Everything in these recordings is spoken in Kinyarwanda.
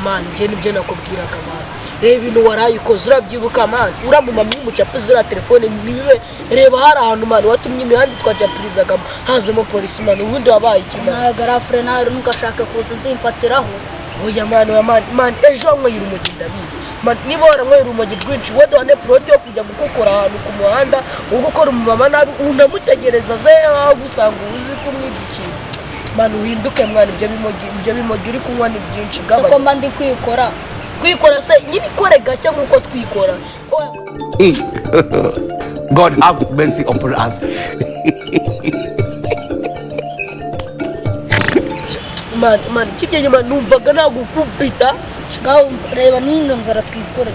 Man, njye nibyo nakubwiraga man. Reba ibintu warayikoze urabyibuka man. Uramumama umucape zira telefone nibibe. Reba hari ahantu man watumye imihanda twajapurizagamo hazemo polisi man. Ubundi wabaye ikima. Nagara frenari nugashaka kuza nzimfatiraho. Oya man ejo nkwira umugi ndabizi. Man niba warankwira umugi rwinshi wado wane proti yo kujya gukokora ahantu ku muhanda ugukora umumama nabi unamutegereza ze gusanga uzi kumwidukira. Man uhinduke mwana ibyo bimogi uri kunywa ni byinshi gaba. Soko mba ndi kwikora se nyibikore gake nkuko twikora. God have mercy upon us. Man kibye nyuma numvaga nagukubita. Shikaho reba nindo nzara twikore.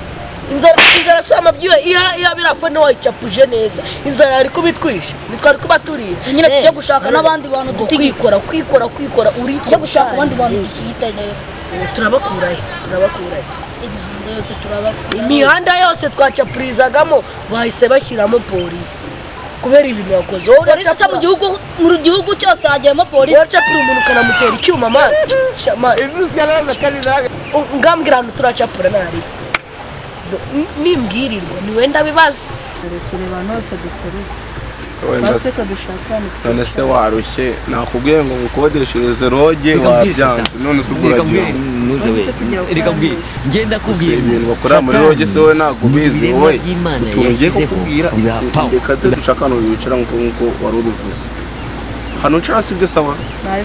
Inzara sama byiwe iya birafone wayicapuje neza. Inzara ari kubitwisha. Nitwari kubaturiza. Nyine tujye gushaka nabandi bantu kwikora uri tujye gushaka abandi bantu tuyitanye. Turabakuraye. Imihanda yose twacapurizagamo bahise bashyiramo polisi. Kubera ibintu yakoze. Polisi mu gihugu cyose hagiyemo polisi. Uracapura umuntu kanamutera icyuma man. Ngambwira hano turacapura nari. Nimbwirirwa ni wenda bibaza. Rekere abantu bose duteretse. None se warushye nakubwiye ngo ukodeshereze roge wabyanze none se uguragiye reka mbwira ngenda kubwira ibintu bakora muri roge se wowe ntago bizi wowe tugiye kukubwira reka ze dushaka hano wicara nkuko wari ubivuze hano ncara sibyo sawa Bari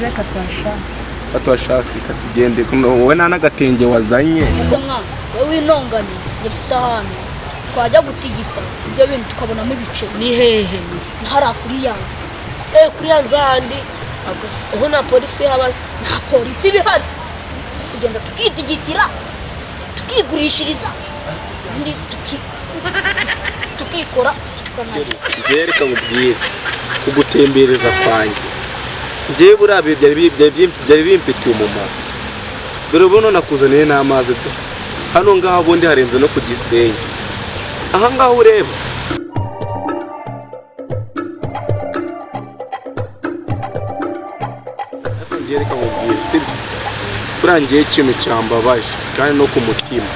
katwashaka katugende wowe nta nagatenge wazanye ese mwana wowe winonganye gifite ahantu twajya gutigita ibyo bintu tukabonamo ibice ni hehe ntara kuri yanze kuri yanze handi akoze aho na polisi yabaze nta polisi bihari kugenda tukitigitira tukigurishiriza ndi tukikora njye reka mubwire kugutembereza kwanjye njye burabe byari bimfitiye umumaro dore ubuno nakuzaniye n'amazi hano ngaho bundi harenze no ku Gisenyi aha ngaho ureba njye reka mubwire sibyo kurangiye ikintu cyambabaje kandi no ku mutima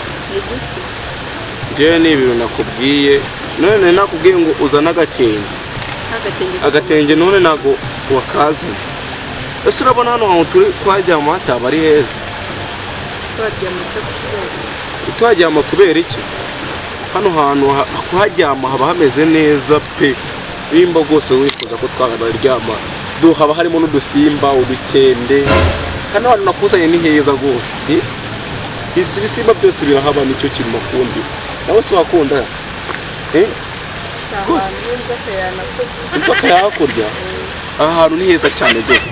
njye ni ibintu nakubwiye none nakubwiye ngo uzana agatenge none nago wakazanye ese urabona hano hantu turi twajyama hataba ari heza twajyama kubera iki hano hantu kuhajyama haba hameze neza pe bimba rwose wifuza ko twararyama haba harimo n'udusimba udukende hano hantu nakuzanye ni heza rwose ibisimba byose birahaba nicyo kintu makundira nawe se wakunda rwose inzoka yahakurya aha hantu ni heza cyane rwose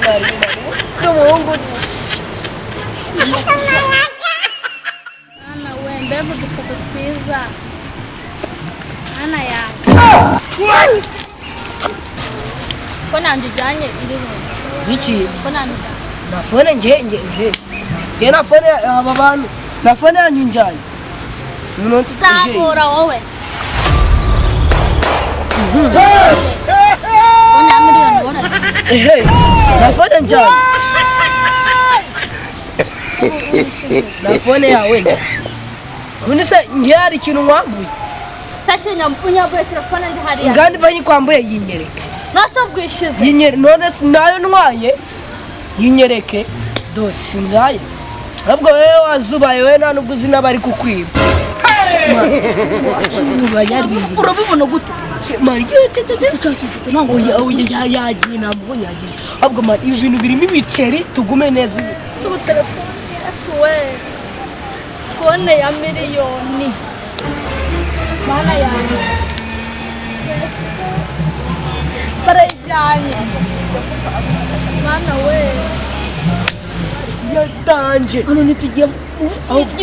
Ana we mbega udufoto twiza Ana ya Fone yanjye ujyanye iri mu biki fone yanjye na fone nge na fone aba bantu na fone yanyu njyanye Zamura wowe Fone ya miliyoni ubona na fone njyanye na fone yawe ubundi se nge hari ikintu mwambuye Tachinya unyabuye telefone ndi hariya ngandi banyikwambuye yinyereke Nasa bwishize yinyere none nayo ntwaye yinyereke do singaye ahubwo wewe wazubaye we nta nubwo uzi n'abari kukwiba urabibona gute yagiye ntabwo yagiye ahubwo man ibi bintu birimo ibiceri tugume neza Subu telefone Yesuwe Fone ya miliyoni Mana yanjye Barayijyanye Mana we yatanje hano ntitugiye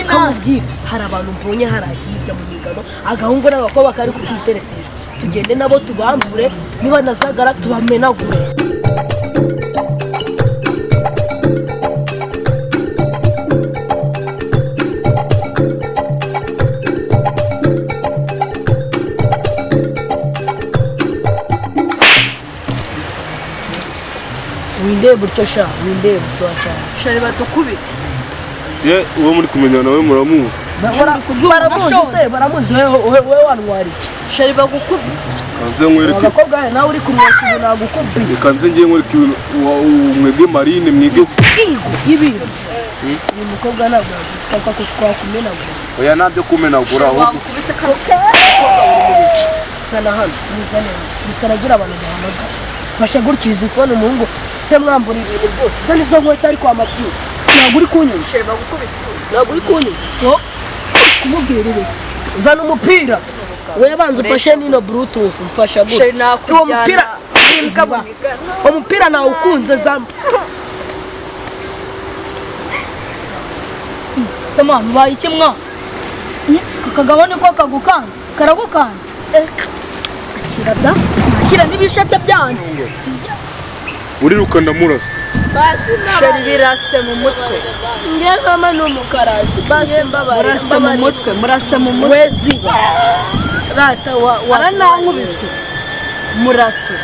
kamubwira hari abantu mbonye hari ahirya mu migano agahungu n'agakobwa kari kutwiteretejwe tugende nabo tubambure niba nazagara tubamenagure windeba utyo sha windeba utyo cyane shari batukubita je uwo muri kumenyana nawe muramuzi baramuzi wewe wantwara iki shari bagukubita kanze nkwereke abakobwa nawe uri kumwaka ibintu nagukubita kanze ngiye nkwereke ibintu mwebwe marine mwebwe ibintu uyu mukobwa ntabwo yagusika ko twakumenagura oya nabyo kumenagura ahubwo wakubise karuka zana hano muzane bitaragira abantu bahamagara fasha gutyiza ifone umuhungu temwambura ibintu byose zana izo nkweto ari kwa Matiyu ntabwo uri kunyuma shari bagukubita ntabwo uri kunyuma kumubwira ibi zana umupira we banza ufashe nino bluetooth mfasha gute shari nakujyana umupira nawe ukunze zamba Sama mubaye iki mwa kakagabone ko kagukanze karagukanze kirada kira n'ibishake byanyu uriruka ndamurasa basi shari birase mu mutwe ngiye kama n'umukarasi basi mbabare murase mu mutwe weziba rata wa aranankubise murase